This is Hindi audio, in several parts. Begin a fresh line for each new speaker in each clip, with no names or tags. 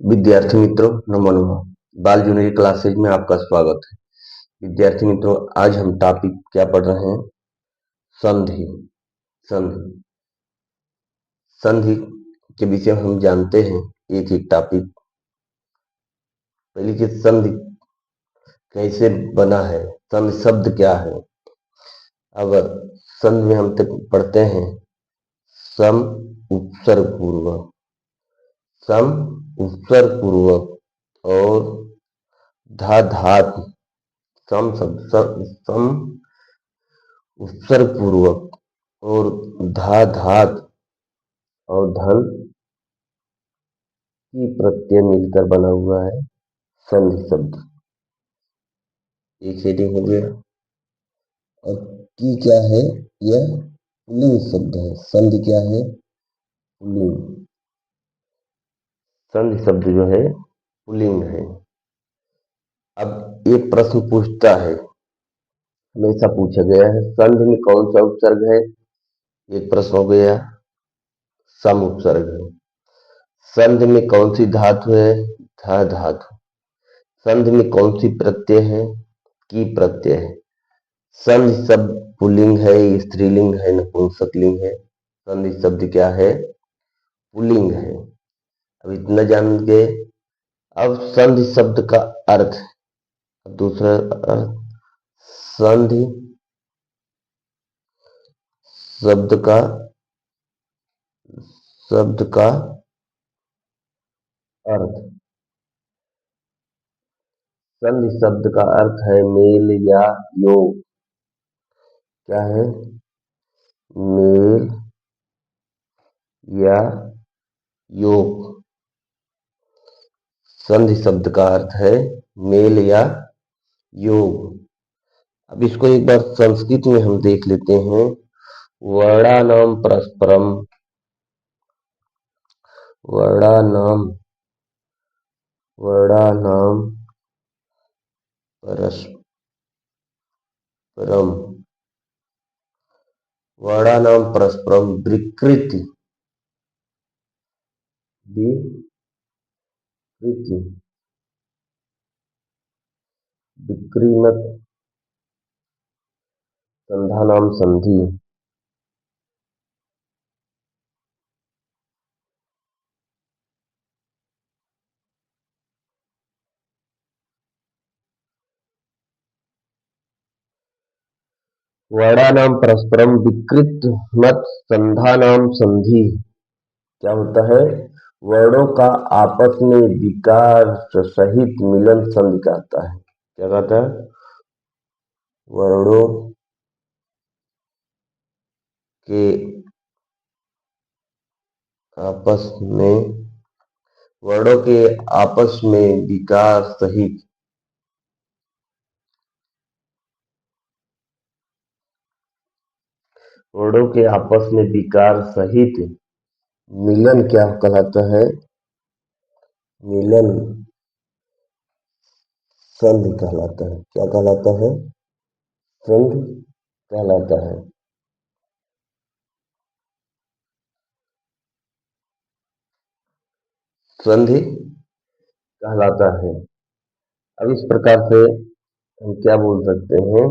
विद्यार्थी मित्रों, नमो नमः। बाल जूनियर क्लासेज में आपका स्वागत है। विद्यार्थी मित्रों, आज हम टॉपिक क्या पढ़ रहे हैं? संधि। संधि संधि के विषय में हम जानते हैं एक एक टॉपिक। पहले कि संधि कैसे बना है, संधि शब्द क्या है। अब संधि में हम तक पढ़ते हैं सम उपसर्ग पूर्वक, सम उपसर्ग पूर्वक और धा धात, सम सम उपसर्ग पूर्वक और धा धात और धन की प्रत्यय मिलकर बना हुआ है संधि शब्द। एक हेडिंग हो गया। और की क्या है? यह पुल्लिंग शब्द है। संधि क्या है? पुल्लिंग। संधि शब्द जो है पुल्लिंग है। अब एक प्रश्न पूछता है, हमेशा पूछा गया है, संधि में कौन सा उपसर्ग है? एक प्रश्न हो गया। सम उपसर्ग है। संधि में कौन सी धातु है? धा धातु। संधि में कौन सी प्रत्यय है? की प्रत्यय है। संधि शब्द पुल्लिंग है, स्त्रीलिंग है, नपुंसकलिंग है? संधि शब्द क्या है? पुल्लिंग है। अब इतना जान गए। अब संधि शब्द का अर्थ, दूसरा अर्थ, संधि शब्द का अर्थ। संधि शब्द का अर्थ है मेल या योग। क्या है? मेल या योग। संधि शब्द का अर्थ है मेल या योग। अब इसको एक बार संस्कृत में हम देख लेते हैं। वर्णानाम परस्परम, वर्णानाम परस्परम, वर्णानाम परस्परम विकृति, विकृमत संधानाम संधि। वर्णानाम परस्परम विकृत मत संधानाम संधि। क्या होता है? वर्णों का आपस में विकार सहित मिलन संधि कहता है। क्या कहता है? वर्णों के आपस में, वर्णों के आपस में विकार सहित, वर्णों के आपस में विकार सहित मिलन क्या कहलाता है? मिलन संधि कहलाता है। क्या कहलाता है? संधि कहलाता है। संधि कहलाता है। अब इस प्रकार से हम क्या बोल सकते हैं?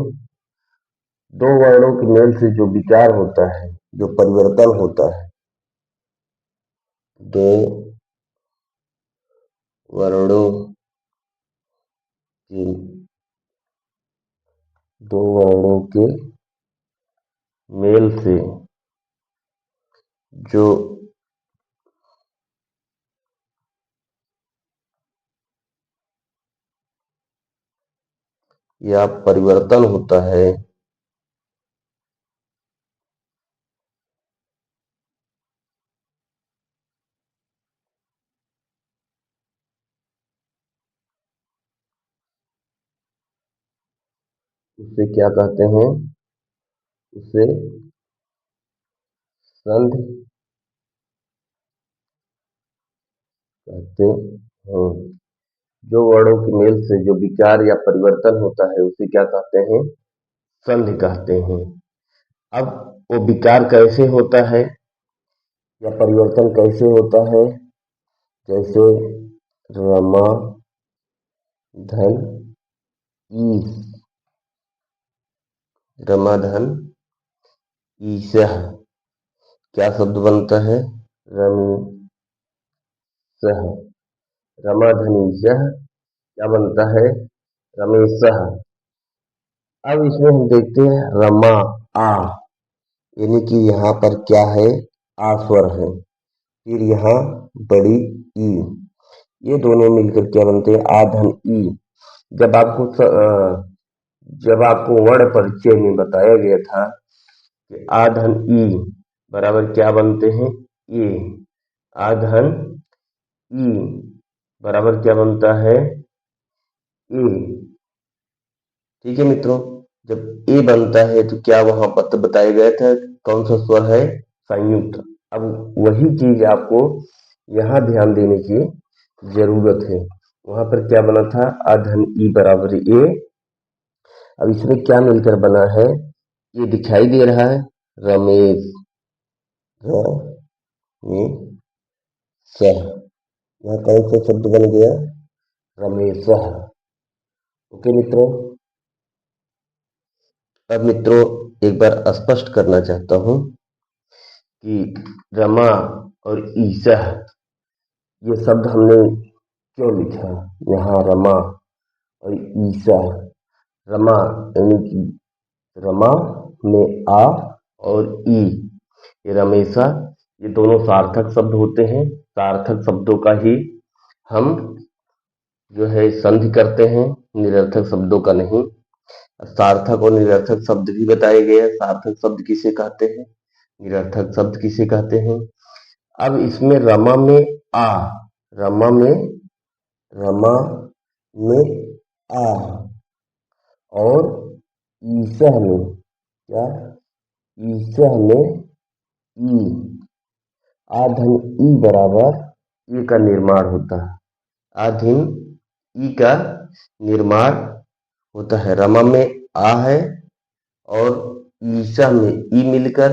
दो वर्णों के मेल से जो विकार होता है, जो परिवर्तन होता है, दो वर्णों की, दो वर्णों के मेल से जो या परिवर्तन होता है, उसे क्या कहते हैं? उसे संधि कहते हैं। जो वर्णों के मेल से जो विकार या परिवर्तन होता है उसे क्या कहते हैं? संधि कहते हैं। अब वो विकार कैसे होता है या परिवर्तन कैसे होता है? जैसे रमाधन ईश, रमाधन ईशः क्या शब्द बनता है? रमेशः, रमाधन ईशः क्या बनता है? रमेशः। अब इसमें हम देखते हैं रमा आ, यानी कि यहाँ पर क्या है? आ स्वर है। फिर यहाँ बड़ी ई, ये दोनों मिलकर क्या बनते हैं? आधन ई। जब आपको जब आपको वर्ण परिचय में बताया गया था कि आधन ई बराबर क्या बनते हैं? ए। आधन ई बराबर क्या बनता है? ए। ठीक है मित्रों, जब ए बनता है तो क्या वहां पर बताया गया था कौन सा स्वर है? संयुक्त। अब वही चीज आपको यहाँ ध्यान देने की जरूरत है। वहां पर क्या बना था? आधन ई बराबर ए। अब इसमें क्या मिलकर बना है? ये दिखाई दे रहा है रमेश, रमेश, यहाँ कौन सा शब्द बन गया? रमेश। ओके मित्रों, अब मित्रों एक बार स्पष्ट करना चाहता हूं कि रमा और ईशा ये शब्द हमने क्यों लिखा? यहाँ रमा और ईशा, रमा यानी कि रमा में आ और ई, ये रमेशा, ये दोनों सार्थक शब्द होते हैं। सार्थक शब्दों का ही हम जो है संधि करते हैं, निरर्थक शब्दों का नहीं। सार्थक और निरर्थक शब्द भी बताए गए हैं। सार्थक शब्द किसे कहते हैं? निरर्थक शब्द किसे कहते हैं? अब इसमें रमा में आ, रमा में, रमा में आ और ईशः में क्या? ईशः में ई, आधन ई बराबर ई का निर्माण होता है। आधीन ई का निर्माण होता है। रमा में आ है और ईशा में ई मिलकर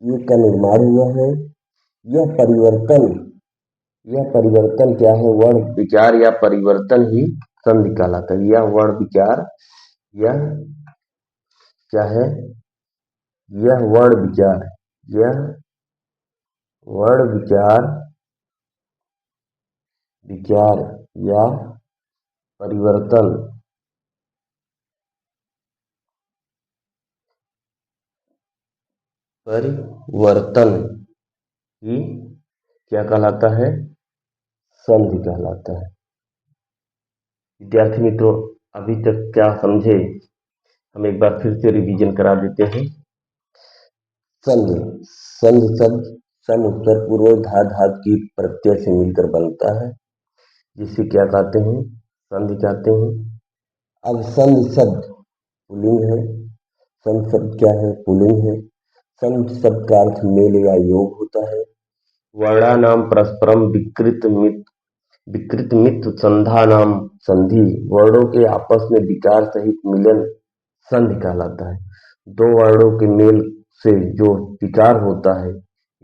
ई का निर्माण हुआ है। यह परिवर्तन, यह परिवर्तन क्या है? वर्ण विचार या परिवर्तन ही संधि कहलाता है। यह वर्ण विचार, यह क्या है? यह वर्ण विचार, यह वर्ण विचार, विचार या परिवर्तन, परिवर्तन ही क्या कहलाता है? संधि कहलाता है। विद्यार्थी मित्रों, अभी तक क्या समझे? हम एक बार फिर से रिवीजन करा देते हैं। संधि, संधि शब्द सम उत्तर पूर्व धा धातु की प्रत्यय से मिलकर बनता है, जिसे क्या कहते हैं? संधि कहते हैं। अब संधि शब्द पुल्लिंग है। संधि शब्द क्या है? पुल्लिंग है। संधि शब्द का अर्थ मेल या योग होता है। वर्णानाम परस्परम विकृत मित्र संधा नाम संधि, वर्णों के आपस में विकार सहित मिलन संधि कहलाता है। दो वर्णों के मेल से जो विकार होता है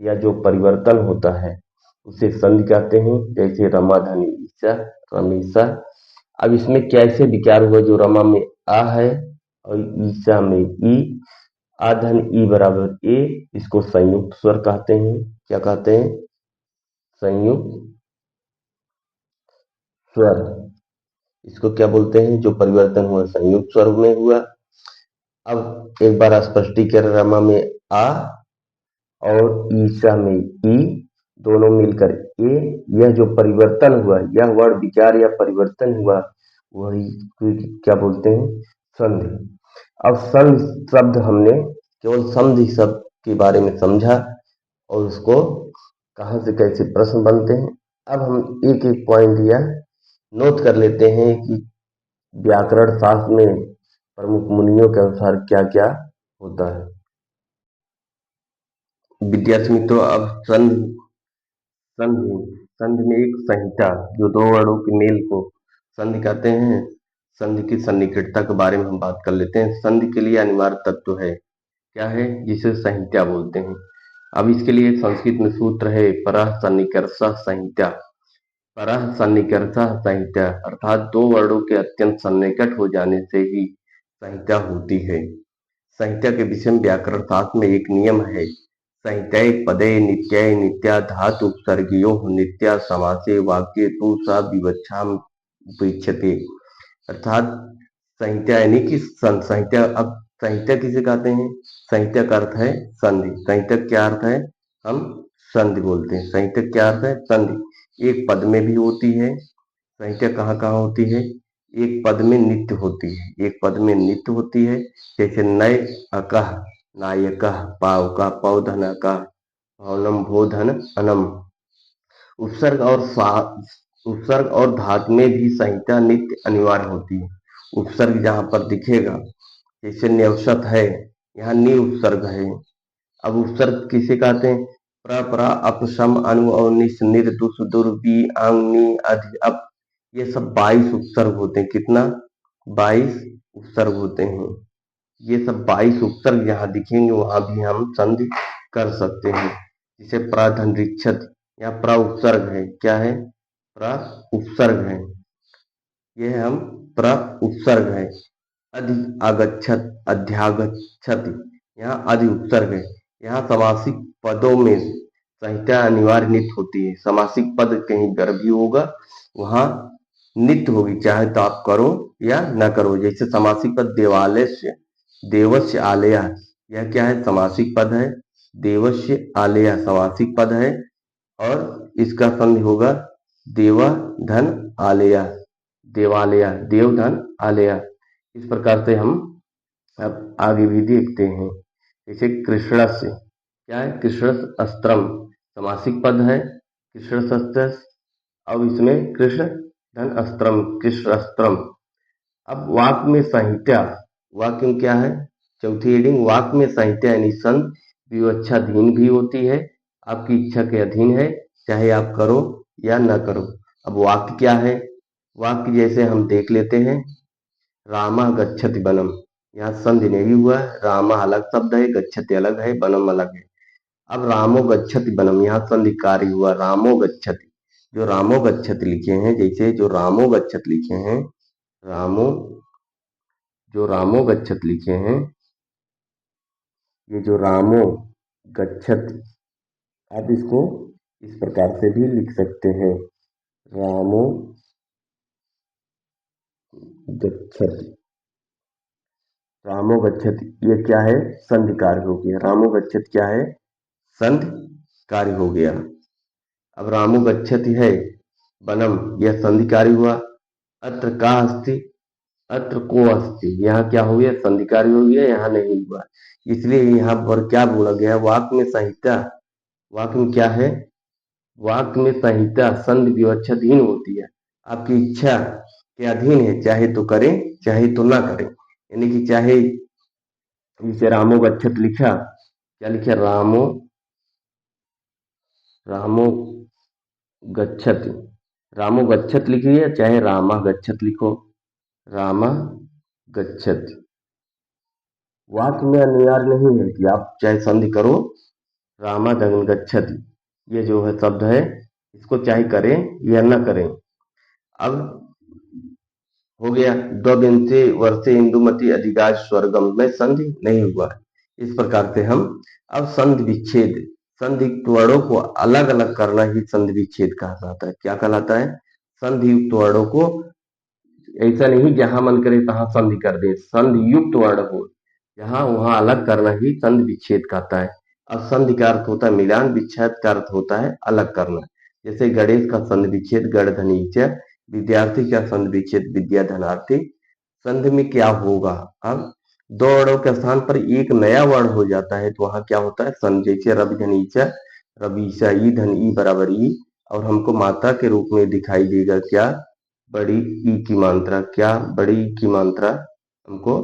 या जो परिवर्तन होता है उसे संधि कहते हैं। जैसे रमा धनी ईशा, रमेशा। अब इसमें कैसे विकार हुआ? जो रमा में आ है और ईशा में ई, आधन ई बराबर ए, इसको संयुक्त स्वर कहते हैं। क्या कहते हैं? संयुक्त स्वर। इसको क्या बोलते हैं? जो परिवर्तन हुआ संयुक्त स्वर में हुआ। अब एक बार स्पष्टीकरण, रमा में आ और ईशा में ई दोनों मिलकर ए, यह जो परिवर्तन हुआ, यह वर्ण विचार या परिवर्तन हुआ, वही क्या बोलते हैं? संधि। अब संधि शब्द हमने केवल संधि शब्द के बारे में समझा और उसको कहां से कैसे प्रश्न बनते हैं। अब हम एक एक पॉइंट यह नोट कर लेते हैं कि व्याकरण शास्त्र में प्रमुख मुनियों के अनुसार क्या क्या होता है। विद्यार्थी मित्रों, अब संधि, संधि में एक संहिता, जो दो वर्णों के मेल को संधि कहते हैं। संधि की सन्निकटता के बारे में हम बात कर लेते हैं। संधि के लिए अनिवार्य तत्व है, क्या है? जिसे संहिता बोलते हैं। अब इसके लिए संस्कृत में सूत्र है परः सन्निकर्षः संहिता। परः सन्निकर्षः संहिता, अर्थात दो वर्णों के अत्यंत सन्निकट हो जाने से ही संहिता होती है। संहिता के विषय में व्याकरण शास्त्र में एक नियम है, संहितै पदे नित्यै नित्या धातु उपसर्गयोः नित्या समासे वाक्ये तु सा विवक्षाम उपेक्षते। अर्थात संहिता यानी कि संहिता। अब संहिता किसे कहते हैं? संहिता का अर्थ है संधि। संहिता क्या अर्थ है? हम संधि बोलते हैं। संहिता क्या अर्थ है? संधि। एक पद में भी होती है संहिता। कहाँ कहाँ होती है? एक पद में नित्य होती है। एक पद में नित्य होती है, जैसे नय अकह नायकः पावका पौधनकः भवनम भोधन अनम। उपसर्ग और उपसर्ग और धातु में भी संहिता नित्य अनिवार्य होती है। उपसर्ग जहाँ पर दिखेगा, जैसे न्यवसत है, यहाँ नि उपसर्ग है। अब उपसर्ग किसे कहते हैं? प्र प्रा अपसम अनु और निस निर दुस दुर बी आंग नी अधि अप, ये सब 22 उपसर्ग होते हैं। कितना? 22 उपसर्ग होते हैं। ये सब 22 उपसर्ग जहाँ दिखेंगे वहां भी हम संधि कर सकते हैं। जिसे प्राधनृक्षत, यहाँ प्र उपसर्ग है। क्या है? प्र उपसर्ग है। यह हम प्र उपसर्ग है। अधि आगच्छत अध्यागच्छत, यहाँ अधि उपसर्ग है। यहाँ समासिक पदों में संहिता अनिवार्य नित्य होती है। समासिक पद कहीं गर्भी होगा, वहां नित्य होगी, चाहे तो आप करो या न करो। जैसे समासिक पद देवालय से देवस्य आलया, यह क्या है? समासिक पद है। देवस्य आलया समासिक पद है और इसका संधि होगा देवा धन आलया, देवालया, देव धन आलया। इस प्रकार से हम अब आगे भी देखते हैं। जैसे कृष्णस्य, क्या है? कृष्ण अस्त्रम समासिक पद है। कृष्ण शस्त्र, अब इसमें कृष्ण धन अस्त्रम, कृष्ण अस्त्रम। अब वाक्य में संहिता, वाक्य में क्या है? चौथी हेडिंग, वाक्य में संहिता यानी संध विवक्षाधीन भी होती है, आपकी इच्छा के अधीन है, चाहे आप करो या न करो। अब वाक्य क्या है? वाक्य जैसे हम देख लेते हैं, रामा गच्छति वनम, यहाँ संधि नहीं हुआ। रामा अलग शब्द है, गच्छति अलग है, वनम अलग है। अब रामो गच्छति वनम, यहाँ संधि कार्य हुआ। रामो गच्छति, जो रामो गच्छति लिखे हैं, जैसे जो रामो गच्छति लिखे हैं, रामो, जो रामो गच्छति लिखे हैं, ये जो रामो गच्छति, आप इसको इस प्रकार से भी लिख सकते हैं, रामो गच्छति। रामो गच्छति, ये क्या है? संधि कार्य हो गया। रामो गच्छति क्या है? संधि कार्य हो गया। अब रामो गच्छति है वनम, यह संधि कार्य हुआ। अत्र का अस्ति, अत्र को अस्ति, यहाँ क्या हो गया? संधि कार्य हो गया, यहाँ नहीं हुआ। इसलिए यहाँ पर क्या बोला गया? वाक्य में संहिता, वाक्य में क्या है? वाक्य में संहिता संधि विवक्षाधीन होती है, आपकी इच्छा के अधीन है, चाहे तो करें चाहे तो ना करें। यानी कि चाहे, जैसे रामो गच्छत लिखा, क्या लिखा? रामो, रामो गच्छति, रामो गच्छत लिखिए, चाहे रामा गच्छत लिखो, रामा गच्छति। वाक्य में अनिवार्य नहीं है कि आप चाहे संधि करो, रामा धन गच्छति, ये जो है शब्द है, इसको चाहे करें या न करें। अब हो गया, द्विंते वर्षे इंदुमती अधिकाश स्वर्गम में संधि नहीं हुआ। इस प्रकार से हम अब संधि विच्छेद, संधि वर्णों को अलग अलग करना ही संधि विच्छेद कहा जाता है। क्या कहलाता है? संधि युक्त वर्णों को, ऐसा नहीं जहां मन करे तहां संधि कर दे, संधि युक्त वर्ण को जहां वहां अलग करना ही संधि विच्छेद कहता है। अब संधि का अर्थ होता है मिलान, विच्छेद का अर्थ होता है अलग करना। जैसे गणेश का संधि विच्छेद गण धनीच, विद्यार्थी का संधि विच्छेद विद्या धनार्थी। संधि में क्या होगा? अब दो वर्णों के स्थान पर एक नया वर्ण हो जाता है, तो वहां क्या होता है? संधि। जैसे रवि धनीच, रवीसा, ई धन ई बराबर ई, और हमको मात्रा के रूप में दिखाई देगा क्या? बड़ी ई की मात्रा। क्या? बड़ी ई की मात्रा हमको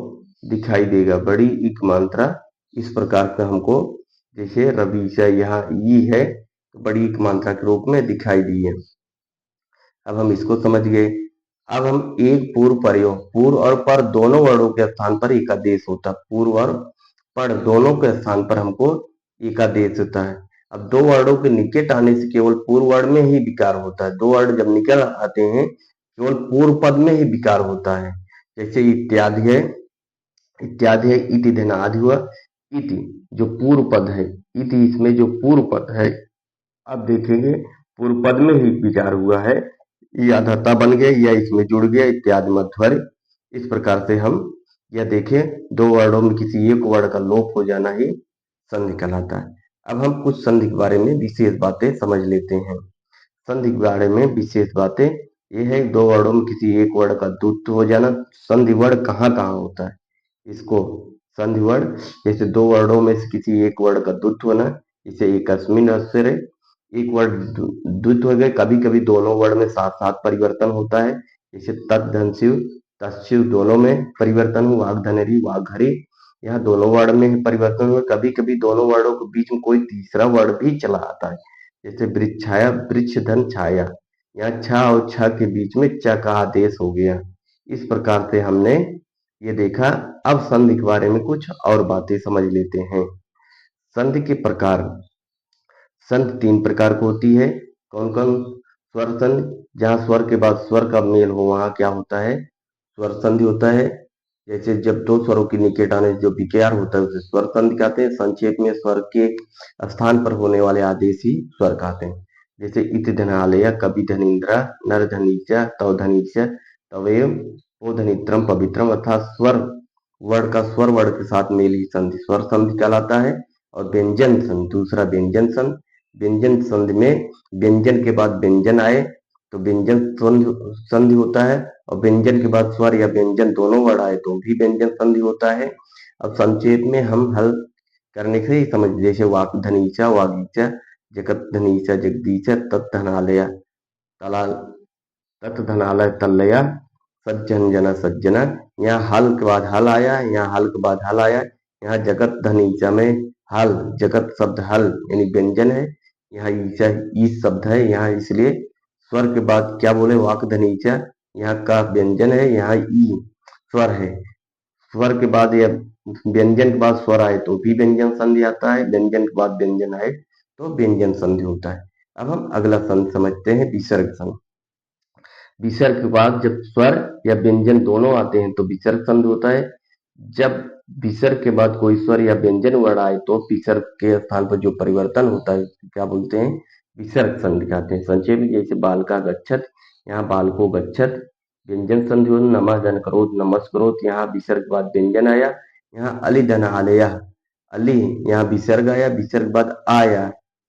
दिखाई देगा, बड़ी ई की मात्रा। इस प्रकार का हमको, जैसे रवीसा यहाँ ई है, तो बड़ी ई की मात्रा के रूप में दिखाई दी है। अब हम इसको समझ गए। अब हम एक पूर्व प्रयोग, पूर्व और पर दोनों वर्णों के स्थान पर एकादेश होता है। पूर्व और पर दोनों के स्थान पर हमको एकादेश होता है। अब दो वर्डों के निकट आने से केवल पूर्व वर्ण में ही विकार होता है। दो वर्ड जब निकल आते हैं केवल पूर्व पद में ही विकार होता है। जैसे इत्यादि है, इत्यादि है, इति देना आदि हुआ। इति जो पूर्व पद है, इति इसमें जो पूर्व पद है, अब देखेंगे पूर्व पद में ही विचार हुआ है, या धता बन गया या इसमें जुड़ गया, इत्यादि मध्वर्य। इस प्रकार से हम यह देखें दो वर्डों में किसी एक वर्ड का लोप हो जाना ही संधि कहलाता है। अब हम कुछ संधि के बारे में विशेष बातें समझ लेते हैं। संधि के बारे में विशेष बातें यह है, दो वर्डों में किसी एक वर्ड का द्वत्व हो जाना। संधि वर्ड कहाँ कहाँ होता है, इसको संधि वर्ड, जैसे दो वर्डों में से किसी एक वर्ड का द्वत्व होना, इसे एकस्मिन अक्षर है, एक वर्ड द्वत्व हो गए। कभी कभी दोनों वर्ड में साथ साथ परिवर्तन होता है, जैसे तत् धन शिव तत्शिव दोनों में परिवर्तन हुआ, वाग धनरी वाग हरि, यहाँ दोनों वर्ड में परिवर्तन हुआ। कभी कभी दोनों वर्डों के बीच में कोई तीसरा वर्ड भी चला आता है, जैसे वृक्षाया वृक्ष धन छाया, यहाँ छ और छ के बीच में च का आदेश हो गया। इस प्रकार से हमने ये देखा। अब संधि के बारे में कुछ और बातें समझ लेते हैं। संधि के प्रकार, संधि तीन प्रकार की होती है। कौन कौन? स्वर संधि, जहाँ स्वर के बाद स्वर का मेल हो वहां क्या होता है, स्वर संधि होता है। जैसे जब दो स्वरों के निकट आने जो विकार होता है उसे स्वर संधि कहते हैं। संक्षेप में स्वर के स्थान पर होने वाले आदेश ही स्वर कहते हैं। जैसे इत धनालय कवि धनीन्द्र नर धनीच तव धनीच तवेय ओ धनित्रम पवित्रम, अर्थात स्वर वर्ड का स्वर वर्ड के साथ मेल ही संधि स्वर संधि कहलाता है। और व्यंजन संधि दूसरा व्यंजन संधि। व्यंजन संधि में व्यंजन के बाद व्यंजन आए तो व्यंजन संधि होता है, और व्यंजन के बाद स्वर या व्यंजन दोनों वर्ड आए तो भी व्यंजन संधि होता है। अब संक्षेप में हम हल करने से ही समझ, जैसे वाक धनीचा वागीचा जगत धनीचा जगदीचा तत्धनालय तला तत्धनालय तल्लया सज्जन जना सज्जना, यहाँ हल के बाद हल आया, यहाँ हल के बाद हल आया। यहाँ जगत धनीचा में हल, जगत शब्द हल यानी व्यंजन है, यहाँ ईचा ईस शब्द है, यहाँ इसलिए स्वर के बाद क्या बोले वाक धनीचा, यहाँ का व्यंजन है, यहाँ ई स्वर है। स्वर के बाद या व्यंजन के बाद स्वर आए तो भी व्यंजन संधि आता है, व्यंजन के बाद व्यंजन आए तो व्यंजन संधि होता है। अब हम अगला संधि समझते हैं, विसर्ग संधि। विसर्ग के बाद जब स्वर या व्यंजन दोनों आते हैं तो विसर्ग संधि होता है। जब विसर्ग के बाद कोई स्वर या व्यंजन वर्ण आए तो विसर्ग के स्थान पर जो परिवर्तन होता है क्या बोलते हैं, विसर्ग संधि कहते हैं। संक्षेप में जैसे बालका गच्छत, यहाँ बालको गच्छत व्यंजन संधि हो। नमः धन करोत नमस्करोत, यहाँ विसर्ग के बाद व्यंजन आया। यहाँ अली धन आलया अली, यहाँ विसर्ग आया, विसर्ग के बाद आया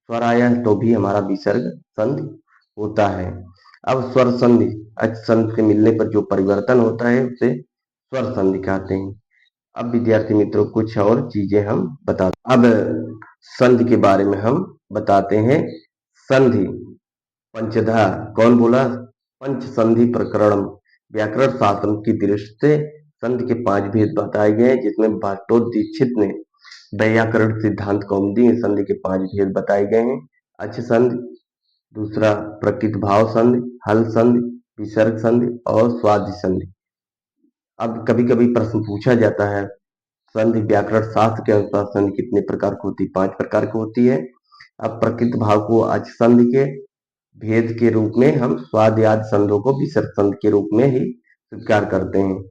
स्वर आया तो भी हमारा विसर्ग संधि होता है। अब स्वर संधि अच संधि के मिलने पर जो परिवर्तन होता है उसे स्वर संधि कहते हैं। अब विद्यार्थी मित्रों कुछ और चीजें हम बताते, अब संधि के बारे में हम बताते हैं। संधि पंचधा, कौन बोला? पंच संधि प्रकरण, व्याकरण शास्त्र की दृष्टि से संधि के 5 भेद बताए गए हैं, जिसमें भट्टोदीक्षित ने व्याकरण सिद्धांत कौमुदी में संधि के 5 भेद बताए गए हैं। अच संधि, दूसरा प्रकृत भाव संधि, हल संधि, विसर्ग संधि और स्वादि संधि। अब कभी कभी प्रश्न पूछा जाता है संधि व्याकरण शास्त्र के अनुसार संधि कितने प्रकार की होती है? 5 प्रकार की होती है। अब प्रकृत भाव को अच संधि के भेद के रूप में हम स्वाद आदि संधों को विसर्ग संधि के रूप में ही स्वीकार करते हैं।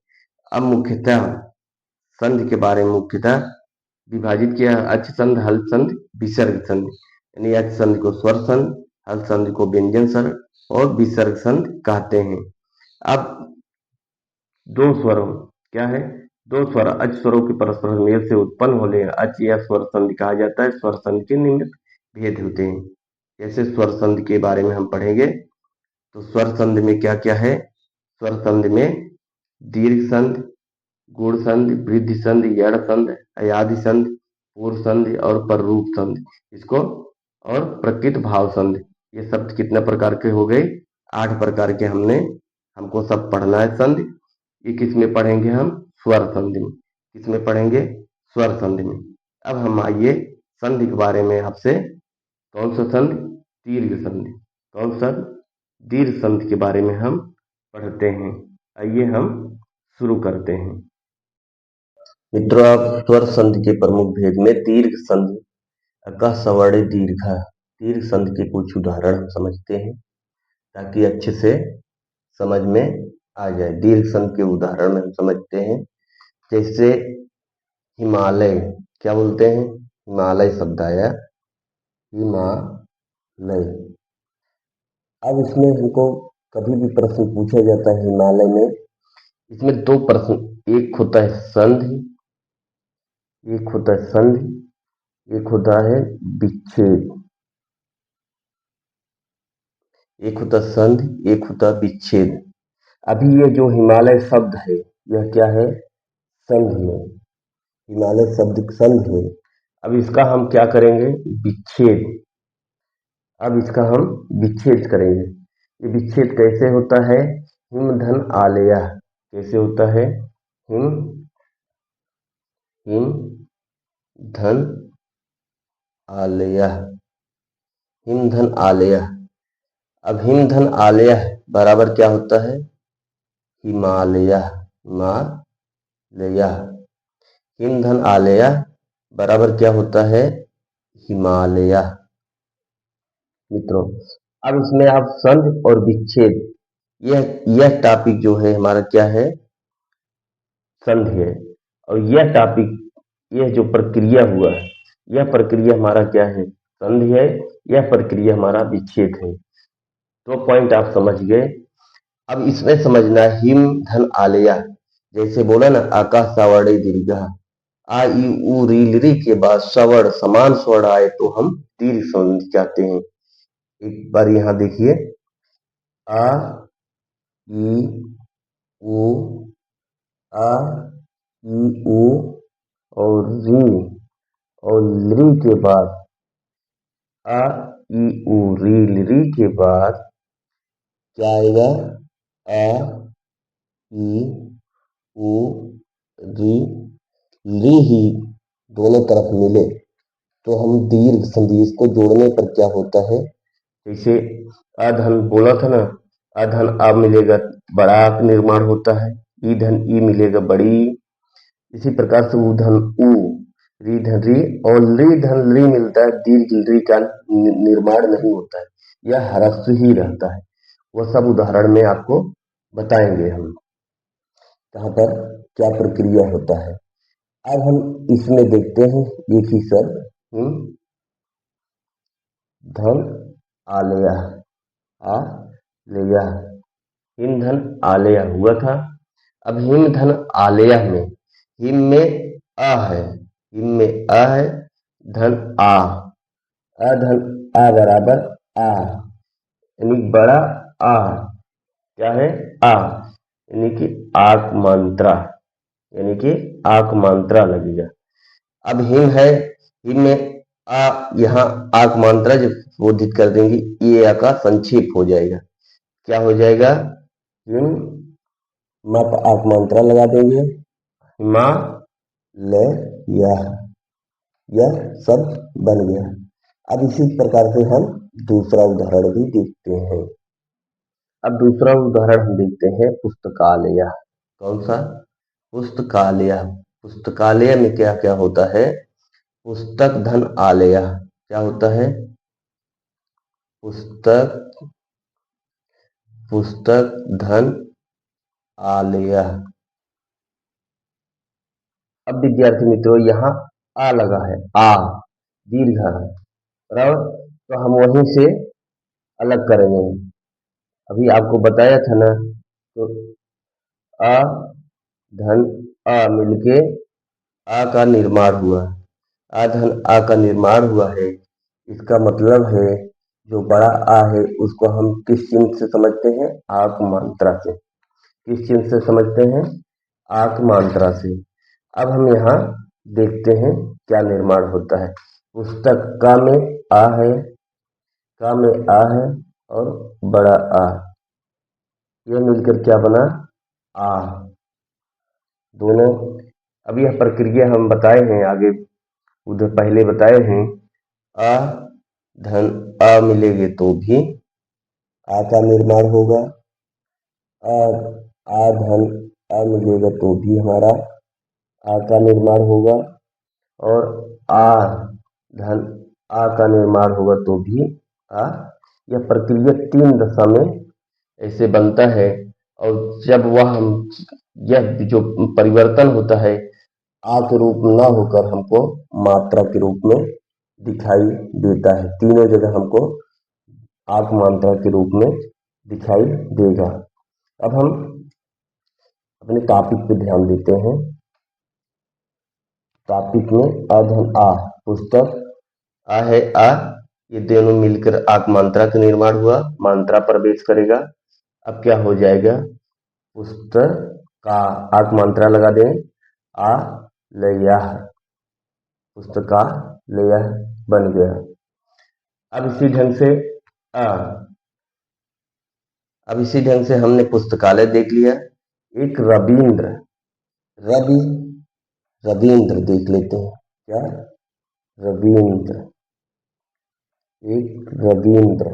अब मुख्यतः संधि के बारे में मुख्यतः विभाजित किया अच संधि हल संधि विसर्ग संधि, यानी अच संधि को स्वर संधि, हल संधि को व्यंजन संधि और विसर्ग संधि कहते हैं। अब दो स्वरों क्या है, दो स्वर अच स्वरों के परस्पर मेल से उत्पन्न होने अच या स्वर संधि कहा जाता है। स्वर संधि के निम्न भेद होते हैं। जैसे स्वर संधि के बारे में हम पढ़ेंगे तो स्वर संधि में क्या क्या है? स्वर संधि में दीर्घ संधि, गुण संधि, वृद्धि संधि, यड़ संधि, अयादि संधि, पूर्व संधि और पररूप संधि, इसको और प्रकृत भाव संधि। ये शब्द कितने प्रकार के हो गए? 8 प्रकार के हमको सब पढ़ना है संधि। ये किस में पढ़ेंगे हम? स्वर संधि में। किस में पढ़ेंगे? स्वर संधि में। अब हम आइए संधि के बारे में आपसे, कौन सा संधि? दीर्घ संधि। कौन सा? दीर्घ संधि के बारे में हम पढ़ते हैं। आइए हम शुरू करते हैं। मित्रों, आप स्वर संधि के प्रमुख भेद में दीर्घ संधि अका सवर्णे दीर्घा। दीर्घ संधि के कुछ उदाहरण हम समझते हैं ताकि अच्छे से समझ में आ जाए। दीर्घ संधि के उदाहरण में हम समझते हैं, जैसे हिमालय, क्या बोलते हैं? हिमालय शब्द आया, हिमालय। अब इसमें हमको कभी भी प्रश्न पूछा जाता है हिमालय में, इसमें दो प्रश्न, एक होता है संधि, एक होता है संधि, एक होता है विच्छेद। एक होता संधि, एक होता विच्छेद। अभी ये जो हिमालय शब्द है, यह क्या है? संधि है। हिमालय शब्द संधि है। अब इसका हम क्या करेंगे? विच्छेद। अब इसका हम विच्छेद करेंगे। ये विच्छेद कैसे होता है? हिम धन आलया। कैसे होता है? हिम हिम धन आलया। हिम धन आलया। अब हिम धन आलया बराबर क्या होता है? हिमालय। हिमालय। हिम धन आलया बराबर क्या होता है? हिमालय। मित्रों, अब इसमें आप संधि और विच्छेद, यह टॉपिक जो है हमारा क्या है? संधि है। और यह टॉपिक, यह जो प्रक्रिया हुआ है, यह प्रक्रिया हमारा क्या है? संधि है। यह प्रक्रिया हमारा विच्छेद है। तो पॉइंट आप समझ गए। अब इसमें समझना हिम धन आलया, जैसे बोला ना, आकाश सावड़े दीर्घा, आ ई उ री ली के बाद सवर्ण समान स्वर आए तो हम दीर्घ संधि कहते हैं। एक बार यहाँ देखिए, आ ई उ, आ ई उ और री, और ली के बाद आ ई उ री के बाद क्या आएगा? आ ई उ री, ली ही दोनों तरफ मिले तो हम दीर्घ संधि, इसको जोड़ने पर क्या होता है? जैसे अधन बोला था ना, अधन आ मिलेगा, बड़ा आ का निर्माण होता है। ई धन ई मिलेगा, बड़ी। इसी प्रकार से उ धन उ, री धन री, और ली धन ली मिलता है, दीर्घ ली का निर्माण नहीं होता है, यह ह्रस्व ही रहता है। वह सब उदाहरण में आपको बताएंगे हम, कहाँ पर क्या प्रक्रिया होता है। अब हम इसमें देखते हैं एक ही शब्द, धन आलया। आलया, हिम धन आलया हुआ था। अब हिम धन आलया में, हिम में आ है, हिम में आ है, धन आ, धन आ बराबर आ, यानी बड़ा आ, क्या है? आ, यानी कि आक मात्रा, यानी कि आक मात्रा लगेगा। अब हिम है, हिम में आ, यहाँ आक मात्रा जब बोधित कर देंगे, ये आ का संक्षेप हो जाएगा। क्या हो जाएगा? हिम मत आक मात्रा लगा देंगे, हिमालय, यह सब बन गया। अब इसी प्रकार से हम दूसरा उदाहरण भी देखते हैं। अब दूसरा उदाहरण हम देखते हैं पुस्तकालय। कौन सा? पुस्तकालय। पुस्तकालय में क्या क्या होता है? पुस्तक धन आलय। क्या होता है? पुस्तक, पुस्तक धन आलय। अब विद्यार्थी मित्रों, यहाँ आ लगा है, आ दीर्घ है, बराबर। तो हम वहीं से अलग करेंगे। अभी आपको बताया था ना, तो आ धन आ मिलके आ का निर्माण हुआ। आ धन आ का निर्माण हुआ है, इसका मतलब है जो बड़ा आ है उसको हम किस चिन्ह से समझते हैं? आक मात्रा से। किस चिन्ह से समझते हैं? आक मात्रा से। अब हम यहाँ देखते हैं क्या निर्माण होता है। पुस्तक का में आ है, का में आ है और बड़ा आ, यह मिलकर क्या बना? आ, दोनों। अब यह प्रक्रिया हम बताए हैं आगे, उधर पहले बताए हैं। आ धन आ मिलेंगे तो भी आ का निर्माण होगा, और आ धन आ मिलेगा तो भी हमारा आ का निर्माण होगा, और आ धन आ का निर्माण होगा तो भी आ। यह प्रक्रिया 3 दशा में ऐसे बनता है, और जब यह जो परिवर्तन होता है आ के रूप में ना होकर हमको मात्रा के रूप में दिखाई देता है। तीनों जगह हमको आक मात्रा के रूप में दिखाई देगा। अब हम अपने टॉपिक पे ध्यान देते हैं। टॉपिक में अधन आ, पुस्तक आ है आ, ये दोनों मिलकर आक मात्रा का निर्माण हुआ, मात्रा प्रवेश करेगा। अब क्या हो जाएगा, पुस्तक का आक मात्रा लगा दें, आ लया, पुस्तका लया बन गया। अब इसी ढंग से आ, अब इसी ढंग से हमने पुस्तकालय देख लिया। एक रविंद्र, रविंद्र देख लेते हैं। क्या, रविंद्र, एक रविंद्र।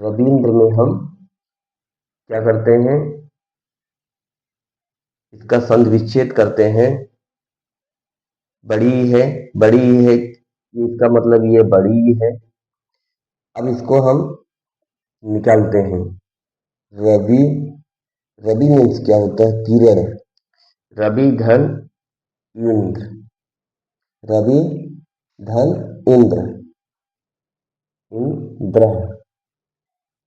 रविंद्र में हम क्या करते हैं, इसका संधि विच्छेद करते हैं। बड़ी है, बड़ी है, इसका मतलब ये बड़ी है। अब इसको हम निकालते हैं। रवि, रवि मीन्स क्या होता है, किरण। रवि धन इंद्र, रवि धन इंद्र, इंद्र।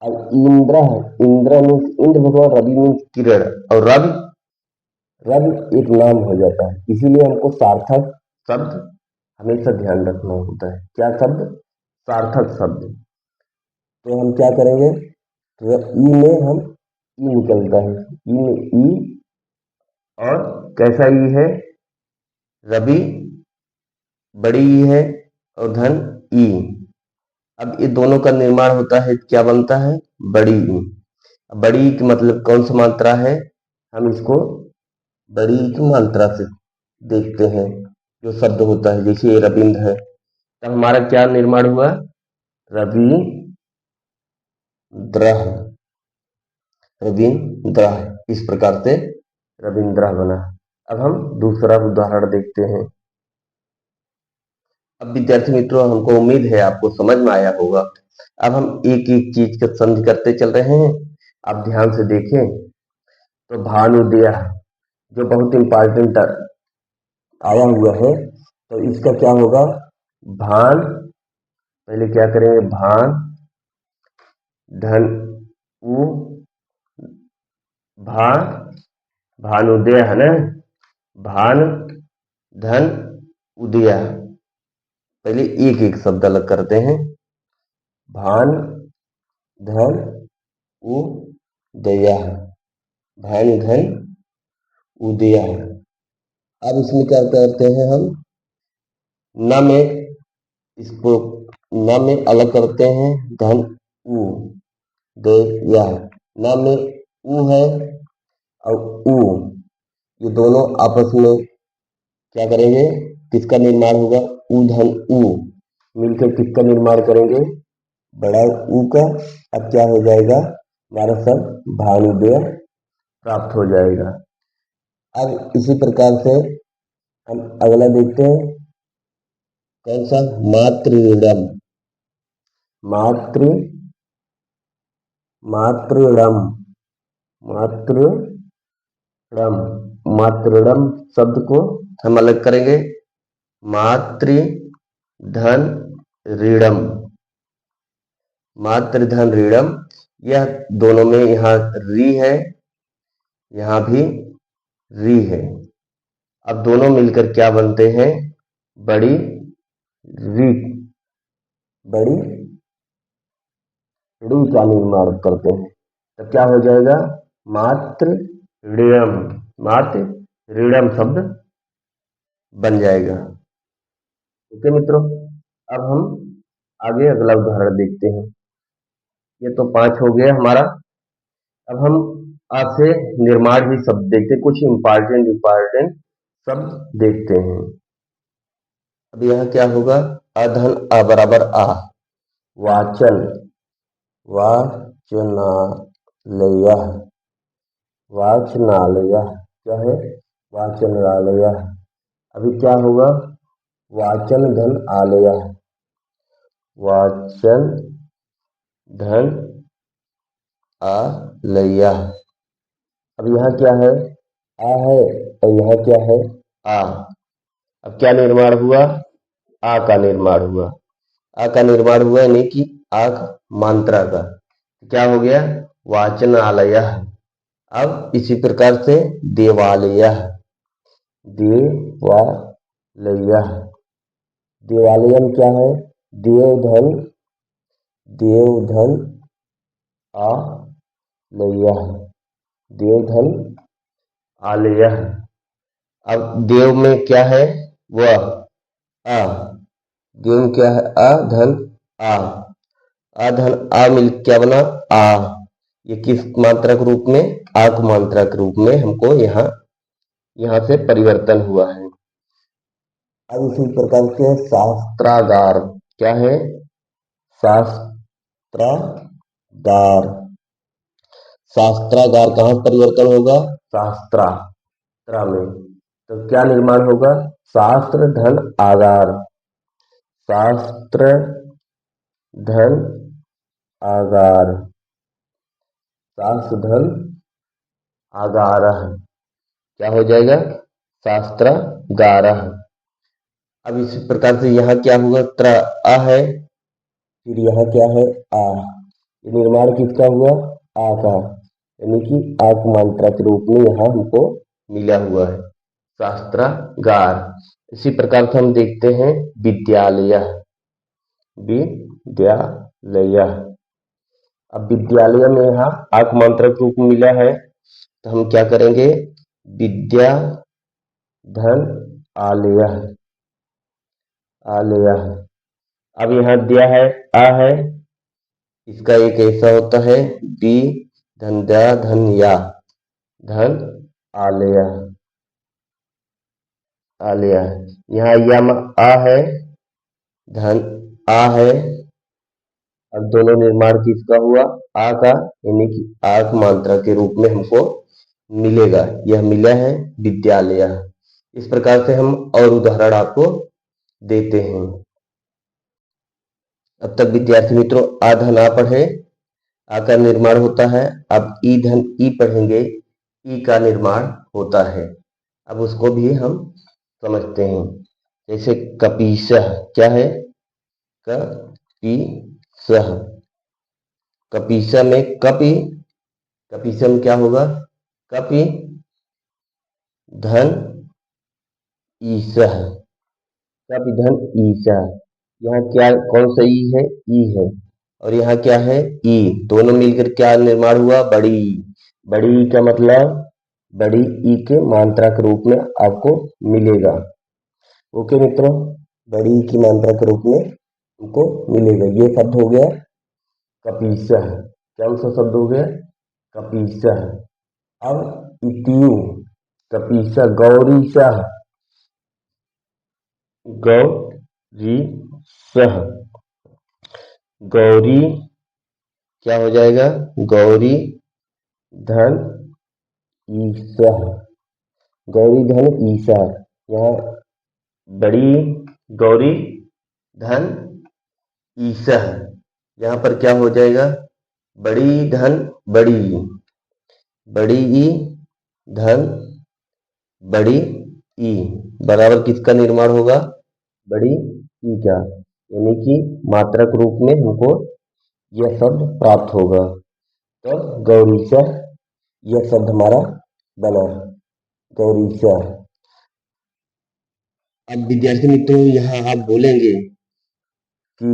अब इंद्र, इंद्र मीन्स इंद्र भगवान, रवि मीन्स किरण, और रवि, रवि एक नाम हो जाता है। इसीलिए हमको सार्थक शब्द हमेशा ध्यान रखना होता है। क्या शब्द, सार्थक शब्द। तो हम क्या करेंगे, तो ई में हम ई निकलता है, ई में ई, और कैसा ई है, रवि बड़ी ई है और धन ई। अब ये दोनों का निर्माण होता है, क्या बनता है, बड़ी ई। बड़ी की मतलब कौन सी मात्रा है, हम इसको बड़ी की मात्रा से देखते हैं। जो शब्द होता है, जैसे ये रविंद्र है, तब हमारा क्या निर्माण हुआ, रविंद्र, रविंद्र। इस प्रकार से रविंद्र बना। अब हम दूसरा उदाहरण देखते हैं। अब विद्यार्थी मित्रों, हमको उम्मीद है आपको समझ में आया होगा। अब हम एक एक चीज का संधि करते चल रहे हैं। आप ध्यान से देखें तो भानुदय जो बहुत इंपॉर्टेंट आया हुआ है, तो इसका क्या होगा, भान, पहले क्या करेंगे, भान धन उ, भानुदय है ना, भान धन उदय। पहले एक एक शब्द अलग करते हैं। भान धन उदय, भान धन उदय। अब इसमें क्या करते हैं, हम न में इसको न में अलग करते हैं, धन उ दया। न में उ है और उ, ये दोनों आपस में क्या करेंगे, किसका निर्माण होगा, उ धन उ मिलकर किसका निर्माण करेंगे, बड़ा उ का। अब क्या हो जाएगा, हमारा सब भानुदय प्राप्त हो जाएगा। अब इसी प्रकार से हम अगला देखते हैं, कौन सा, मातृडम, मातृ, मातृडम, मातृडम, मातृडम शब्द को हम अलग करेंगे। मातृ धन ऋणम, मातृ धन ऋणम। यह दोनों में यहाँ री है, यहाँ भी री है। अब दोनों मिलकर क्या बनते हैं, बड़ी री, बड़ी ऋ का निर्माण करते हैं। तो क्या हो जाएगा, मातृ ऋणम, मातृ ऋणम शब्द बन जाएगा। ठीक है मित्रों, अब हम आगे अगला उदाहरण देखते हैं। ये तो 5 हो गया हमारा। अब हम आज से निर्माण ही शब्द देखते हैं, कुछ इंपॉर्टेंट शब्द देखते हैं। अब यहाँ क्या होगा, अधन अ बराबर आ, वाचन, वाचनालय, वाचनालय क्या है, वाचनालय। अभी क्या होगा, वाचन धन आलय, वाचन धन आलयः। अब यहाँ क्या है, आ है, और यहाँ क्या है, आ। अब क्या निर्माण हुआ, आ का निर्माण हुआ। आ का निर्माण हुआ यानी कि आक मात्रा का क्या हो गया, वाचनालयः। अब इसी प्रकार से देवालयः, देवालयः। देवालय में क्या है, देवधन, देवधन आलयः, देवधन आलयः। अब देव में क्या है, वह आ, देव में क्या है, आ धन आ, आ धन आ मिल क्या बना, आ। ये किस मात्रा के रूप में, आक मात्रा के रूप में हमको यहाँ से परिवर्तन हुआ है। अब इसी प्रकार से शास्त्रागार क्या है, शास्त्रागार। शास्त्रागार कहाँ परिवर्तन होगा, शास्त्रा में। तो क्या निर्माण होगा, शास्त्र धन आगार, शास्त्र धन आगार, शास्त्र धन आगारः। क्या हो जाएगा, शास्त्रागारः। अब इसी प्रकार से यहाँ क्या हुआ, त्र आ है, फिर यहाँ क्या है, आ। ये निर्माण किसका हुआ, आ का, यानी कि आक मात्रा के रूप में यहाँ हमको मिला हुआ है, शास्त्रागार। इसी प्रकार से हम देखते हैं विद्यालय, विद्यालय। अब विद्यालय में यहाँ आक मात्रा के रूप में मिला है, तो हम क्या करेंगे, विद्या धन आलयः, आलयः। अब यहाँ दिया है आ है, इसका एक ऐसा होता है बी धन दा धन या, धन आलयः, आलयः। यहाँ यम आ है, धन आ है। अब दोनों निर्माण किसका हुआ, आ का, यानी कि आक मात्रा के रूप में हमको मिलेगा, यह मिला है विद्यालय। इस प्रकार से हम और उदाहरण आपको देते हैं। अब तक विद्यार्थी मित्रों आ धन आ पढ़े, आ का निर्माण होता है। अब ई धन ई पढ़ेंगे, ई का निर्माण होता है। अब उसको भी हम समझते हैं। जैसे कपीसह क्या है, कपीसह, कपीसा में कपि, कपीसा में क्या होगा, कपि धन ईसह, कपि धन ईसा। यहाँ क्या कौन सा ई है, ई है, और यहाँ क्या है, ई। दोनों मिलकर क्या निर्माण हुआ, बड़ी। बड़ी ई का मतलब बड़ी ई के मात्रा के रूप में आपको मिलेगा। ओके मित्रों, बड़ी ई की मात्रा के रूप में हमको मिलेगा। ये शब्द हो गया कपीसह। कौन सा शब्द हो गया, कपीसह। अब इतियु, कपीसह, गौरीसह, गौरीसह, गौरी क्या हो जाएगा, गौरी धन ईसह, गौरी धन ईसा। यहाँ बड़ी गौरी धन ईसह, यहाँ पर क्या हो जाएगा, बड़ी धन बड़ी, बड़ी ई धन बड़ी ई बराबर किसका निर्माण होगा, बड़ी ई का, यानी कि मात्रक रूप में हमको यह शब्द प्राप्त होगा। तो गौरीशा यह शब्द हमारा बना, गौरीशा। अब विद्यार्थी मित्रों यहाँ आप बोलेंगे कि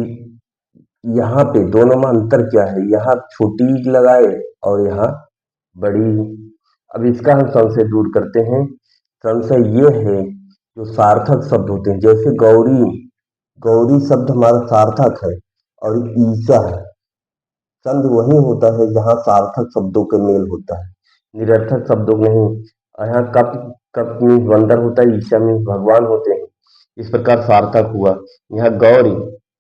यहाँ पे दोनों में अंतर क्या है, यहाँ छोटी लगाए और यहाँ बड़ी। अब इसका हम संशय दूर करते हैं। संशय ये है जो सार्थक शब्द होते हैं, जैसे गौरी, गौरी शब्द हमारा सार्थक है, और ईसा शब्द वही होता है जहाँ सार्थक शब्दों के मेल होता है, निरर्थक शब्दों नहीं। यहाँ कप, कप में बंदर होता है, ईसा में भगवान होते हैं, इस प्रकार सार्थक हुआ। यहाँ गौरी,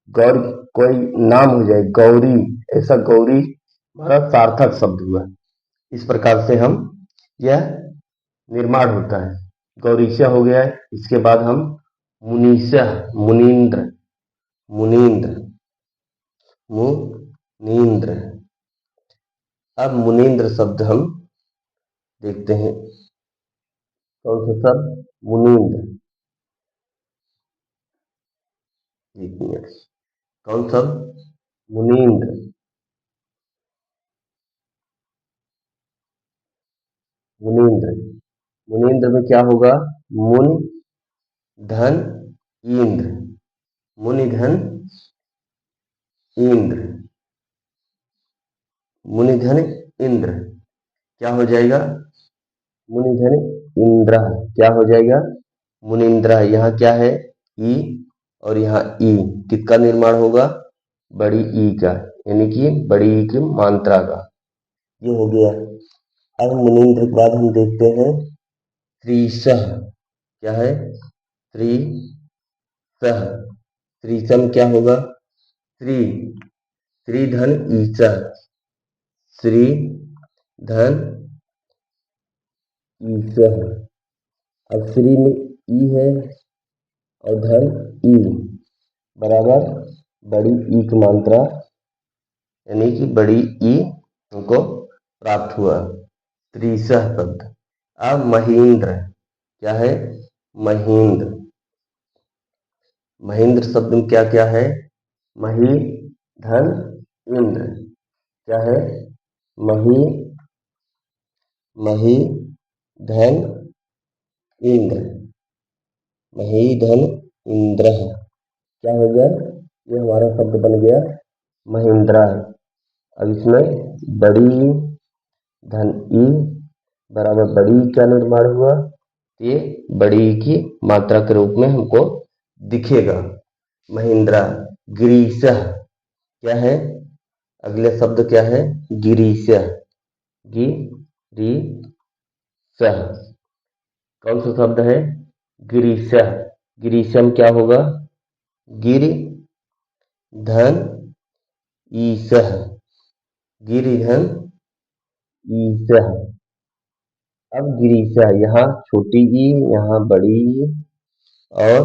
गौरी कोई नाम हो जाए, गौरी, ऐसा गौरी हमारा सार्थक शब्द हुआ। इस प्रकार से हम यह निर्माण होता है। गौरीशा हो गया है। इसके बाद हम मुनीशा, मुनीन्द्र, मुनीन्द्र, मुनींद्र। अब मुनींद्र शब्द हम देखते हैं। कौन सा शब्द? मुनींद्र। एक मिनट। कौन शब्द? मुनींद्र। मुनींद्र। मुनींद्र में क्या होगा? मुन धन इंद्र। मुनि धन इंद्र। मुनि धन इंद्र क्या हो जाएगा? मुनि धन इंद्र क्या हो जाएगा? मुनिंद्र। यहाँ क्या है? ई और यहाँ ई। किसका निर्माण होगा? बड़ी ई का, यानी कि बड़ी ई की मात्रा का। ये हो गया। अब मुनिंद्र के बाद हम देखते हैं त्रिशः। क्या है? त्रिशः। त्रिशम क्या होगा? श्री। श्री धन ईशः। श्री धन ईशः। अब श्री में ई है और धन ई बराबर बड़ी ई की मात्रा, यानी कि बड़ी ई हमको प्राप्त हुआ। त्रिशः शब्द। अब महेंद्र। क्या है? महेंद्र। महेंद्र शब्द में क्या क्या है? मही धन इंद्र। क्या है? मही मही धन इंद्र। मही धन इंद्र क्या हो गया? ये हमारा शब्द बन गया महेंद्रा। अब इसमें बड़ी धन ई बराबर बड़ी क्या निर्माण हुआ? ये बड़ी की मात्रा के रूप में हमको दिखेगा। महेंद्रा। गिरीशः। क्या है? अगले शब्द क्या है? गिरीशः। गिरीशः। कौन सा शब्द है? गिरीशः। गिरीशम क्या होगा? गिर धन ईशः। गिरिधन ईशः। अब गिरीशः, यहाँ छोटी ई, यहाँ बड़ी ई, और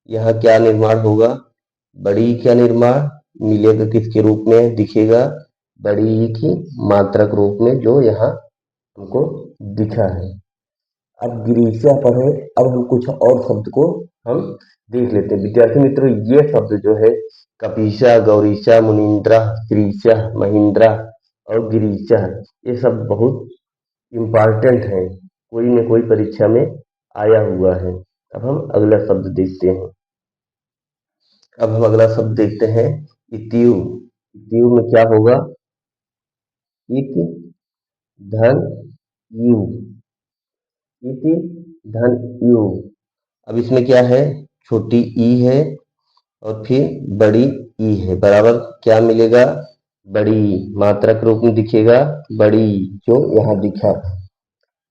यहाँ क्या निर्माण होगा? बड़ी क्या निर्माण मिलेगा? किसके रूप में दिखेगा? बड़ी ई की मात्रक रूप में, जो यहाँ हमको दिखा है। अब गिरीशः पढ़े। अब हम कुछ और शब्द को हम देख लेते हैं। विद्यार्थी मित्रों, ये शब्द जो है कपीशा, गौरीशा, मुनींद्रा, श्रीशा, महिंद्रा और गिरीशा, ये सब बहुत इम्पॉर्टेंट है। कोई न कोई परीक्षा में आया हुआ है। अब हम अगला शब्द देखते हैं। अब हम अगला शब्द देखते हैं इत्यु। इत्यु में क्या होगा? इत धन यु। इति धन यु। अब इसमें क्या है? छोटी ई है और फिर बड़ी ई है, बराबर क्या मिलेगा? बड़ी मात्रा के रूप में दिखेगा, बड़ी जो यहाँ दिखा।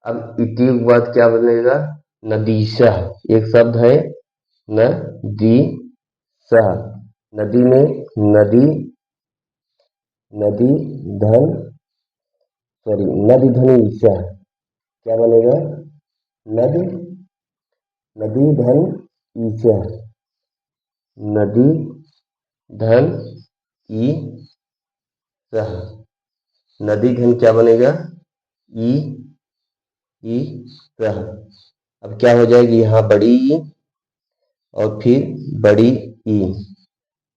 अब इति के बाद क्या बनेगा? नदीशा। एक शब्द है नदीशा। नदी में नदी, नदी धन, सॉरी नदी धन ईशा क्या बनेगा? नदी, नदी धन ईशा। नदी धन ई सह। नदी धन क्या बनेगा? ई ई सह। अब क्या हो जाएगी? यहाँ बड़ी ई और फिर बड़ी ई,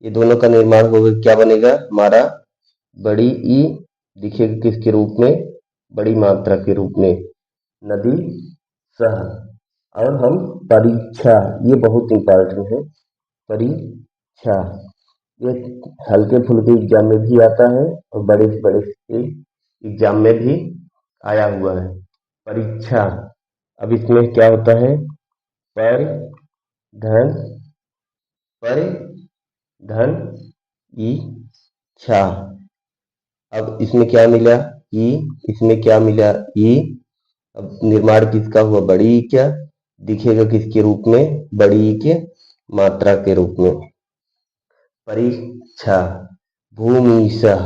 ये दोनों का निर्माण होगा, क्या बनेगा हमारा? बड़ी ई दिखेगा किसके रूप में? बड़ी मात्रा के रूप में, नदी सह। और हम परीक्षा, ये बहुत इंपॉर्टेंट है। परीक्षा ये हल्के फुल्के एग्जाम में भी आता है और बड़े से बड़े एग्जाम में भी आया हुआ है। परीक्षा। अब इसमें क्या होता है? पर धन, पर धन ई छा। अब इसमें क्या मिला? ई। इसमें क्या मिला? ई। अब निर्माण किसका हुआ? बड़ी ई क्या दिखेगा किसके रूप में? बड़ी ई के मात्रा के रूप में। परीक्षा। भूमिशः।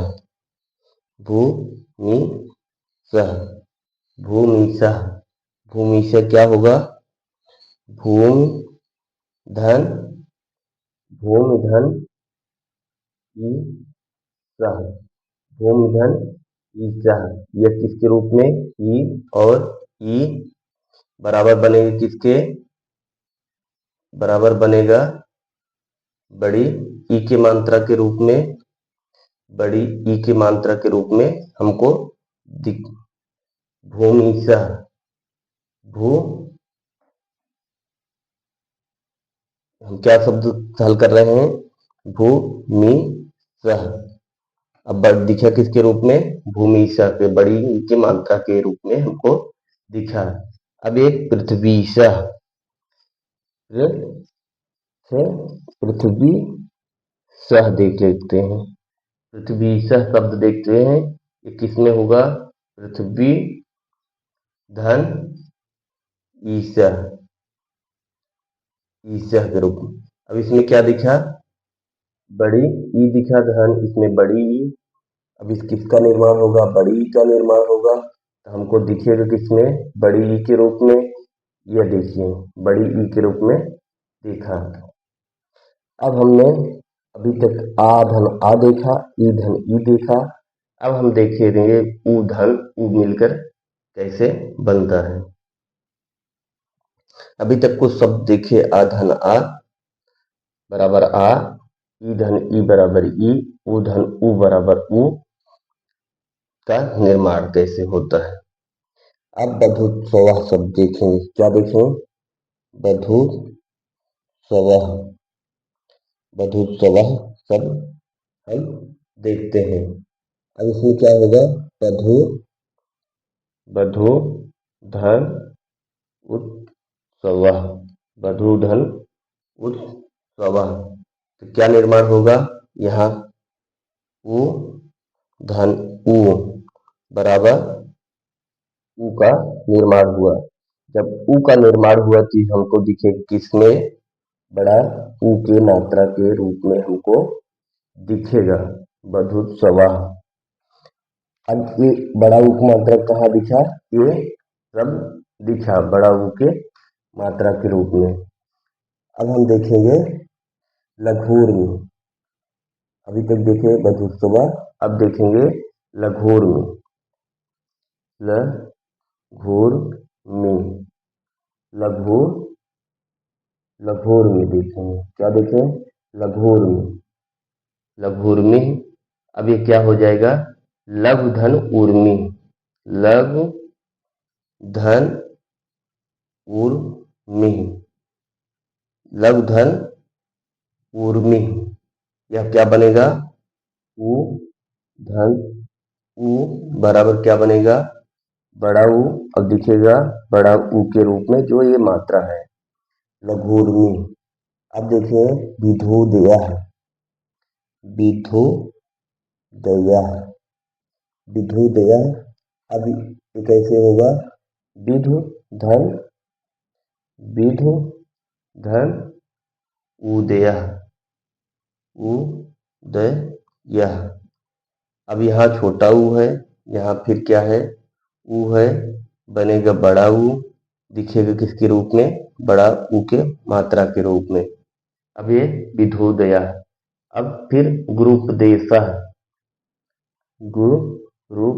भूमिशः। भूमिशः। भूमिशः क्या होगा? भूमि धन, भूमि धन ई सह, भूम धन ईसह, यह किसके रूप में, ई, और ई बराबर बनेगा किसके, बराबर बनेगा बड़ी ई की मात्रा के रूप में, बड़ी ई की मात्रा के रूप में हमको भूमि सह, भू, हम क्या शब्द हल कर रहे हैं, भूमि सह, अब दिखा किसके रूप में, भूमि सह के बड़ी ई की मात्रा के रूप में हमको दिखा। अब एक पृथ्वी सह, पृथ्वी सह देख लेते हैं, पृथ्वी सह शब्द देखते हैं, ये किसमें होगा, पृथ्वी धन ईसह, ईसह के रूप में। अब इसमें क्या दिखा, बड़ी ई दिखा धन, इसमें बड़ी ई, अब इस किसका निर्माण होगा, बड़ी ई का निर्माण होगा, तो हमको दिखेगा किसमें, बड़ी ई के रूप में, यह देखिए बड़ी ई के रूप में देखा। अब हमने अभी तक आ धन आ देखा, ई धन ई देखा, अब हम देखेंगे ऊ धन ऊ मिलकर कैसे बनता है। अभी तक कुछ शब्द देखे, आ धन आ बराबर आ, ई धन ई बराबर ई, ऊ धन ऊ बराबर ऊ का निर्माण कैसे होता है। अब बधु स्वह शब्द देखेंगे, क्या देखें, बधु स्वह, बधु स्वह शब्द हम देखते हैं। अब इसमें क्या होगा, बधु, बधु धन उत्सवः, बधु धन उत्सवः, तो क्या निर्माण होगा, यहाँ ऊ धन ऊ बराबर ऊ का निर्माण हुआ। जब ऊ का निर्माण हुआ तो हमको दिखे किसमें, बड़ा ऊ के मात्रा के रूप में हमको दिखेगा, बधुत्सवः। अब ये बड़ा ऊ की मात्रा कहाँ दिखा, ये सब दिखा बड़ा ऊ के मात्रा के रूप में। अब हम देखेंगे लघुर में, अभी तक देखे बधुत्सवः, अब देखेंगे लघुर में, लघुर में, लघुर, लघुर में देखेंगे, क्या देखें, लघुर में, लघुर में। अब ये क्या हो जाएगा, लघु धन ऊर्मी, लघु धन ऊर्मी, लघु धन ऊर्मी, यह क्या बनेगा, ऊ धन ऊ बराबर क्या बनेगा, बड़ा ऊ, अब दिखेगा बड़ा ऊ के रूप में जो ये मात्रा है, लघुर्मी। अब देखिए विधुदया, विधुदया, विधुदया, अब ये कैसे होगा, विधु धन, विधु धन उदय, उदय, अब यहाँ छोटा ऊ है, यहाँ फिर क्या है, ऊ है, बनेगा बड़ा ऊ, दिखेगा किसके रूप में, बड़ा ऊ के मात्रा के रूप में। अब ये विधुदया। अब फिर गुरुपदेशः, गुरुपदेशः,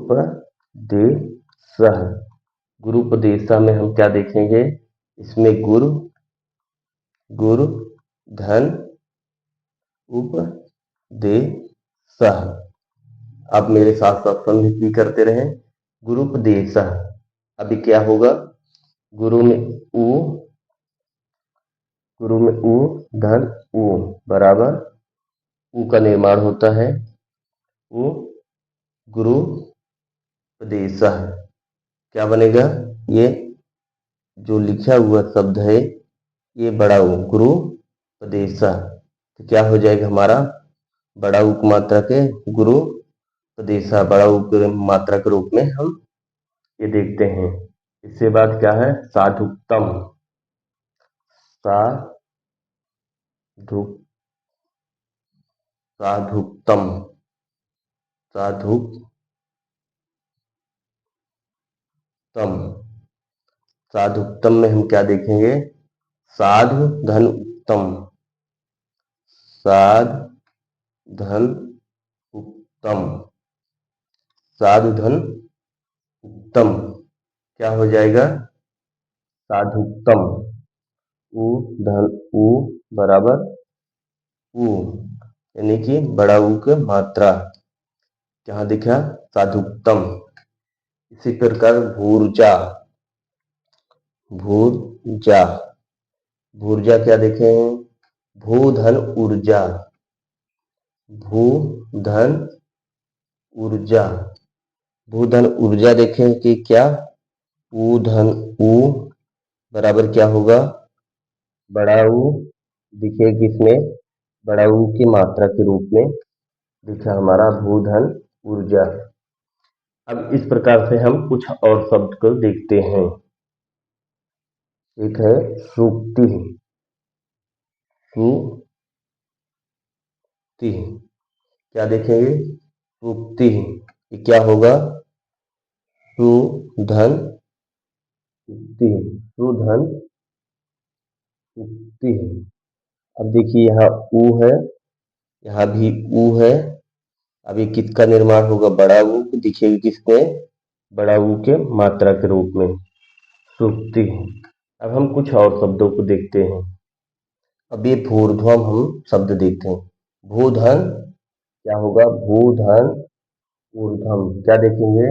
गुरुपदेशः में हम क्या देखेंगे, इसमें गुरु, गुरु धन उपदेशः, आप मेरे साथ साथ समझ करते रहे, गुरुपदेशः। अभी क्या होगा, गुरु में ऊ, गुरु में ऊ धन ऊ बराबर ऊ का निर्माण होता है, ऊ गुरुपदेशः, क्या बनेगा, ये जो लिखा हुआ शब्द है ये बड़ा ऊ गुरुपदेशः, तो क्या हो जाएगा हमारा, बड़ा ऊ की मात्रा के गुरुपदेशः, बड़ा ऊ की मात्रा के रूप में हम ये देखते हैं। इसके बाद क्या है, साधुक्तम, साधुक्तम, साधुक्तम, साधुक्तम में हम क्या देखेंगे, साधु धन उत्तम, साध धन तम, साधुधन उत्तम, क्या हो जाएगा? साधुत्तम। उ धन उ बराबर उ, यानी कि बड़ा ऊ की मात्रा क्या दिखा? साधुत्तम। इसी प्रकार भूर्जा, भूर्जा, भूर्जा क्या देखे हैं? भू धन ऊर्जा, भू धन ऊर्जा, भू धन ऊर्जा देखें कि क्या? ऊ धन ऊ बराबर क्या होगा? बड़ा ऊ दिखे किसमें? बड़ा ऊ की मात्रा के रूप में दिखा हमारा भूधन ऊर्जा। अब इस प्रकार से हम कुछ और शब्द को देखते हैं। एक है सूक्ति, सूक्ति, क्या देखेंगे? सूक्ति, ये क्या होगा? सुधन उक्ति, सुधन उक्ति। अब देखिए यहाँ ऊ है, यहाँ भी ऊ है। अभी किसका निर्माण होगा? बड़ा ऊ दिखेगी किसमें? बड़ा ऊ के मात्रा के रूप में, सूक्ति। अब हम कुछ और शब्दों को देखते हैं। अब ये भूर्ध्वम हम शब्द देखते हैं। भूधन क्या होगा? भूधन ऊर्ध्वम, क्या देखेंगे?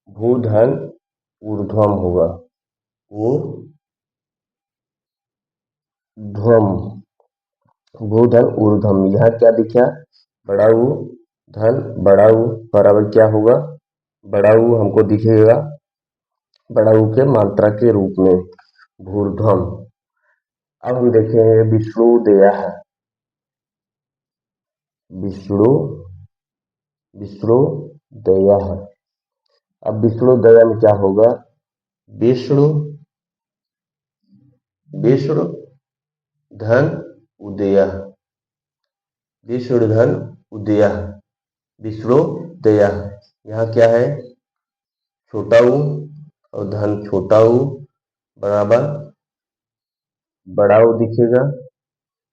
भूधन ऊर्ध्वम होगा, ऊर्ध्वम, भूधन ऊर्ध्वम। यहाँ क्या दिखा? बड़ा ऊ धन बड़ा ऊ बराबर क्या होगा? बड़ा ऊ हमको दिखेगा बड़ा ऊ के मात्रा के रूप में, भूर्ध्वम। अब हम देखेंगे विष्णुदेयः, विष्णु, विष्णुदेयः। अब विष्णुदेय में क्या होगा? विष्णु, विष्णु धन उदयः, विष्णु धन उदयः, विष्णुदेयः। यहाँ क्या है? छोटा ऊ और धन छोटा ऊ बराबर बड़ा ऊ दिखेगा,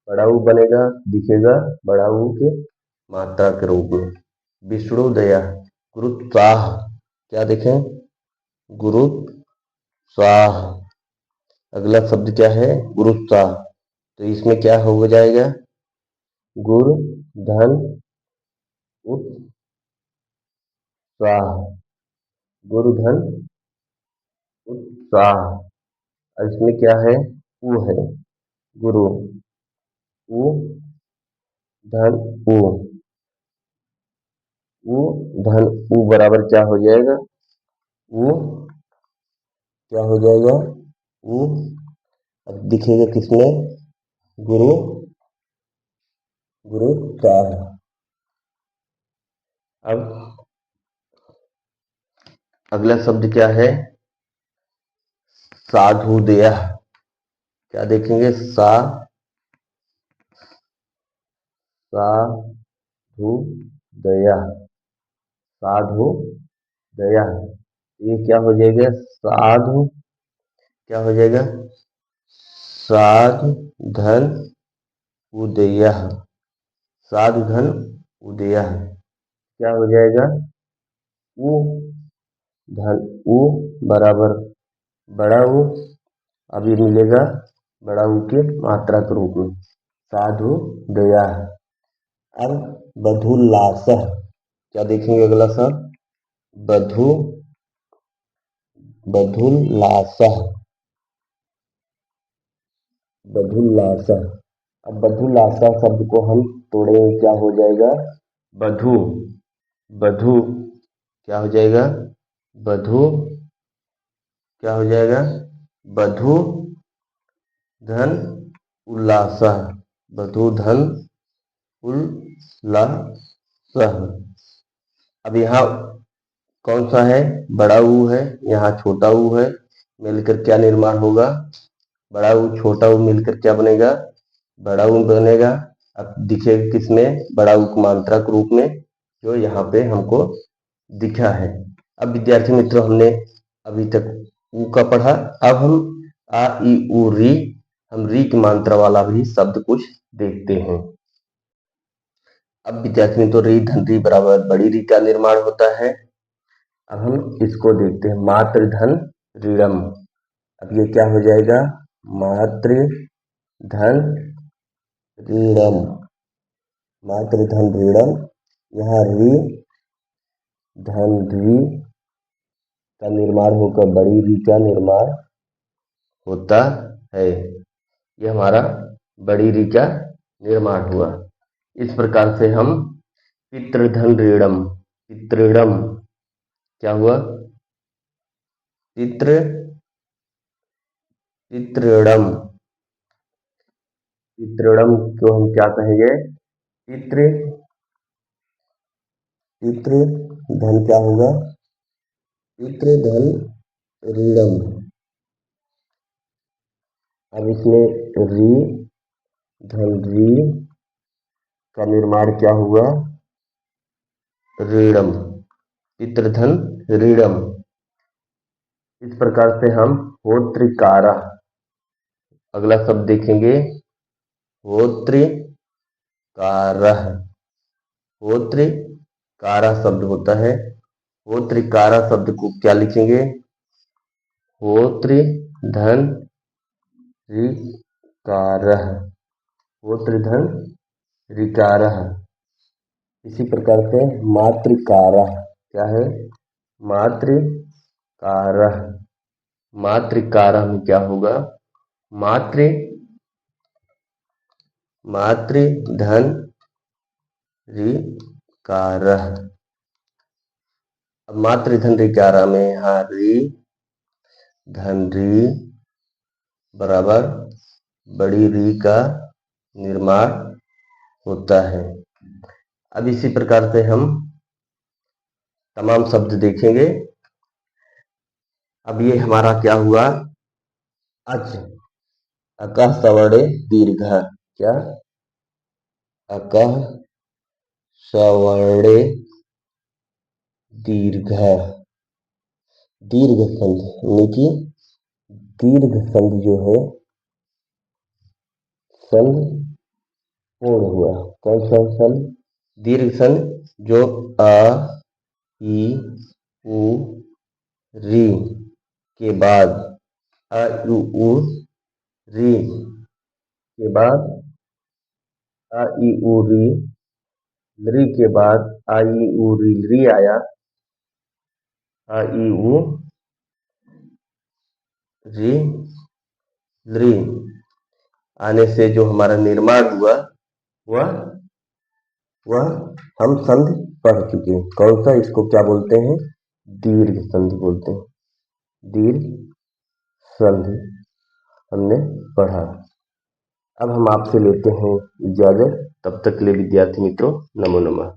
बड़ा ऊ बनेगा दिखेगा बड़ा ऊ के मात्रा के रूप में, विष्णुदया। गुरुत्साह, क्या देखें? गुरुत्साह। अगला शब्द क्या है? गुरुत्साह। तो इसमें क्या हो जाएगा? गुरु धन उत्साह, गुरु धन उत्साह। और इसमें क्या है? ऊ है, गुरु, ऊ धन ऊ, ऊ धन ऊ बराबर क्या हो जाएगा? ऊ क्या हो जाएगा? ऊ। अब दिखेगा किसमें? गुरु, गुरुत्साह। अब अगला शब्द क्या है? साधुदेयः, क्या देखेंगे? साधुदेयः, साधुदेयः। ये क्या हो जाएगा? साधु, क्या हो जाएगा? साधु धन उदयः, साधु धन उदयः, क्या हो जाएगा? ऊ धन ऊ बराबर बड़ा ऊ, अभी मिलेगा बड़ा ऊ के मात्रा के रूप में, साधु दया। अब बधुल्लासः, क्या देखेंगे अगला शब्द? बधु, बधुल्लासः, बधुल्लासः। अब बधुल्लासः शब्द को हम तोड़ेंगे, क्या हो जाएगा? बधु, बधु क्या हो जाएगा? बधु, क्या हो जाएगा? बधु धन उल्लासः, बधु धन उल्लासः। अब यहाँ कौन सा है? बड़ा ऊ है, यहाँ छोटा ऊ है, मिलकर क्या निर्माण होगा? बड़ा ऊ छोटा ऊ मिलकर क्या बनेगा? बड़ा ऊ बनेगा। अब दिखेगा किसमें? बड़ा ऊ की मात्रा के रूप में, जो यहाँ पे हमको दिखा है। अब विद्यार्थी मित्रों, हमने अभी तक ऊ का पढ़ा। अब हम आ ई उ री, हम री की मात्रा वाला भी शब्द कुछ देखते हैं। अब विद्यार्थी मित्रों री धन री बराबर बड़ी री का निर्माण होता है। अब हम इसको देखते हैं, मात्र धन ऋणम। अब ये क्या हो जाएगा, मात्र धन ऋणम, मात्र धन ऋणम। यहाँ री धन री का निर्माण होकर बड़ी री का निर्माण होता है। यह हमारा बड़ी री का निर्माण हुआ। इस प्रकार से हम पितृधन ऋणम, पितृणम क्या हुआ, पितृणम, पितृणम को हम क्या कहेंगे, पितृ, पितृधन क्या होगा, पितृधन ऋणम। अब इसमें री धन री का निर्माण क्या हुआ, ऋणम, पितृधन ऋणम। इस प्रकार से हम होत्रिकारा, अगला शब्द देखेंगे, होत्रिकारः, होत्रिकारा शब्द होता है। होत्रिकारा शब्द को क्या लिखेंगे, होत्रिधन ऋकारः, होत्रिधन ऋकारः। इसी प्रकार से मातृकारः क्या है, मातृकारः, मातृकारः में क्या होगा, मातृधन ऋकारः। अब मातृधन ऋकारः में यहाँ ऋ धन ऋ बराबर बड़ी री का निर्माण होता है। अब इसी प्रकार से हम तमाम शब्द देखेंगे। अब ये हमारा क्या हुआ, अच, अकः सवर्णे दीर्घ, क्या, अकः सवर्णे दीर्घ, दीर्घ संधि, यानी कि दीर्घ संधि जो है, संधि पूर्ण हुआ। कौन सा संधि, दीर्घ संधि जो अ ई उ री के बाद, अ इ उ री के बाद, अ इ उ री, री के बाद आ ई उ री आया, आ ई उ री री आने से जो हमारा निर्माण हुआ वह वह हम संधि पढ़ चुके हैं। कौन सा, इसको क्या बोलते हैं, दीर्घ संधि बोलते हैं, दीर्घ संधि हमने पढ़ा। अब हम आपसे लेते हैं इजाजत, तब तक के लिए विद्यार्थी मित्रों नमो नमः।